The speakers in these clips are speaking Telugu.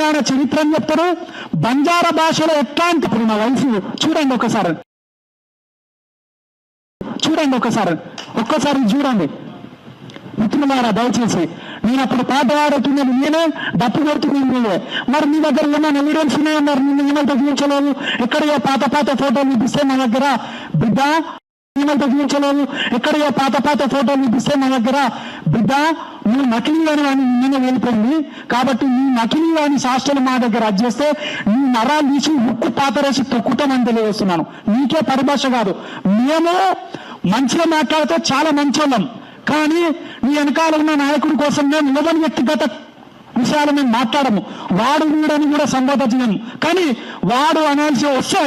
తెలంగాణ చరిత్రను చెప్తారు. బంజారా భాషలో ఎట్లాంటి నా వైఫ్ చూడండి ఒక్కసారి చూడండి మిత్రులారా. దయచేసి నేను అప్పుడు పాట పాడుతున్నది నేనే, డప్పు కొడుతున్నది నేనే. మరి మీ దగ్గర ఏమైనా ఎవిడెన్స్ ఉన్నాయన్నారు, నిన్ను ఏమైనా తగ్గించలేదు. ఎక్కడో పాత ఫోటోలు చూపిస్తే మా దగ్గర బిడ్డ ఏమైనా తగ్గించలేదు. ఎక్కడో పాత ఫోటోలు చూపిస్తే మా దగ్గర బిడ్డ నువ్వు నకిలీ అని నిన్న వెళ్ళిపోయింది. కాబట్టి నీ నకిలీ అని శాస్త్రాలు మా దగ్గర అడ్జేస్తే నీ నరాలు తీసి ముక్కు పాతరేసి తొక్కుతామని తెలియజేస్తున్నాను. నీకే పరిభాష కాదు. మేము మంచిగా మాట్లాడితే చాలా మంచోళ్ళం, కానీ నీ వెనకాల ఉన్న నాయకుడి కోసం మేము నిలబడి వ్యక్తిగత విషయాలు మేము మాట్లాడము. వాడు వీడని కూడా సంబోధించలేము. కానీ వాడు అనాల్సి వస్తే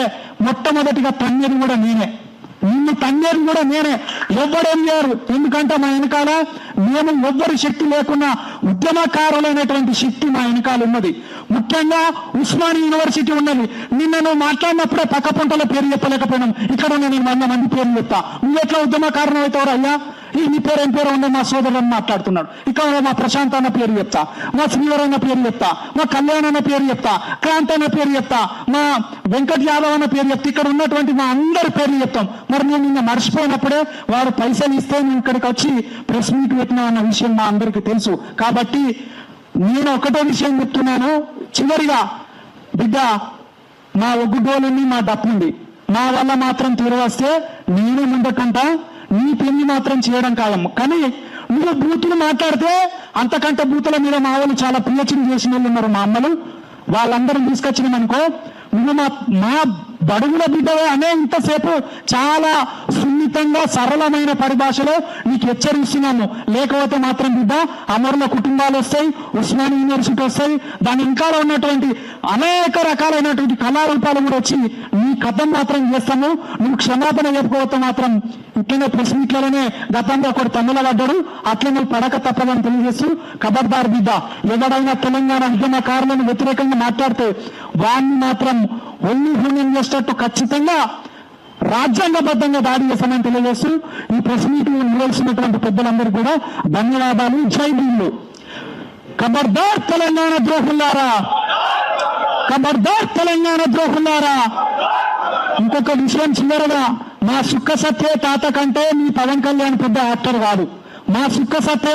మొట్టమొదటిగా తన్నేది కూడా నేనే, నిన్ను తన్నేది కూడా నేనే. ఎవ్వడేం చేయరు. ఎందుకంటే మా వెనకాల మేము ఎవ్వరి శక్తి లేకున్నా ఉద్యమకారులైనటువంటి శక్తి మా వెనకాల ఉన్నది. ముఖ్యంగా ఉస్మానియా యూనివర్సిటీ ఉన్నది. నిన్న నువ్వు మాట్లాడినప్పుడే పక్క పంటల పేరు చెప్పలేకపోయినాం. ఇక్కడ నేను 100 మంది పేర్లు చెప్తా. నువ్వు ఎట్లా ఉద్యమకారణం అవుతావు అయ్యా? నీ పేరు ఏం పేరు ఉండే మా సోదరుని మాట్లాడుతున్నాడు. ఇక్కడ మా ప్రశాంత్ అన్న పేరు చెప్తా, మా శ్రీవర్ అన్న పేరు చెప్తా, మా కళ్యాణ్ అన్న పేరు చెప్తా, క్రాంత్ అన్న పేరు చెప్తా, మా వెంకట్ యాదవ్ అన్న పేరు చెప్తా. ఇక్కడ ఉన్నటువంటి మా అందరి పేర్లు చెప్తాం. మరి నేను నిన్న మర్చిపోయినప్పుడే వాడు పైసలు ఇస్తే నేను ఇక్కడికి వచ్చి ప్రెస్ మీట్ పెట్టినా అన్న విషయం మా అందరికీ తెలుసు. కాబట్టి నేను ఒకటే విషయం చెప్తున్నాను. చివరిగా బిడ్డ, మా ఒగ్గుడోలుంది, మా డప్పుంది. మా వల్ల మాత్రం తీరవస్తే నేనే ముందకంటా, నీ పెళ్లి మాత్రం చేయడం ఖాయం. కానీ నువ్వు బూతులు మాట్లాడితే అంతకంటే బూతుల మీద మా వాళ్ళు చాలా పిహెచ్డి చేసిన వాళ్ళు ఉన్నారు. మా అమ్మలు వాళ్ళందరం తీసుకొచ్చినామనుకో, నువ్వు మా బడుగుల బిడ్డవే అనే ఇంతసేపు చాలా సున్నితంగా సరళమైన పరిభాషలో నీకు హెచ్చరిస్తున్నాము. లేకపోతే మాత్రం బిడ్డ అమరుల కుటుంబాలు వస్తాయి, ఉస్మానియా యూనివర్సిటీ వస్తాయి, దాని ఇంకా ఉన్నటువంటి అనేక రకాలైనటువంటి కళారూపాలు కూడా వచ్చి నీ కథం మాత్రం చేస్తాము. నువ్వు క్షమాపణ చెప్పుకోవద్దు మాత్రం ఇట్లనే ప్రెస్ మీట్లలోనే గతంలో ఒకటి తమిళ పడ్డాడు, అట్లా నువ్వు పడక తప్పదని తెలియజేస్తూ, ఖబర్దార్ బిడ్డ, ఎవడైనా తెలంగాణ ఉద్యమకారులను వ్యతిరేకంగా మాట్లాడితే వాడిని మాత్రం ఒళ్ళు హూన్యం చేసేటట్టు ఖచ్చితంగా రాజ్యాంగబద్ధంగా దాడి చేస్తామని తెలియజేస్తూ ఈ ప్రెస్ మీట్ నిలవలసినటువంటి పెద్దలందరికీ కూడా ధన్యవాదాలు. జై భీములు. ఖబర్దార్ తెలంగాణ ద్రోహులారా, ఖబర్దార్ తెలంగాణ ద్రోహులారా. ఇంకొక విషయం చివరగా, మా సుక్క సత్య తాత కంటే మీ పవన్ కళ్యాణ్ పెద్ద యాక్టర్ కాదు. మా సుక్క సత్య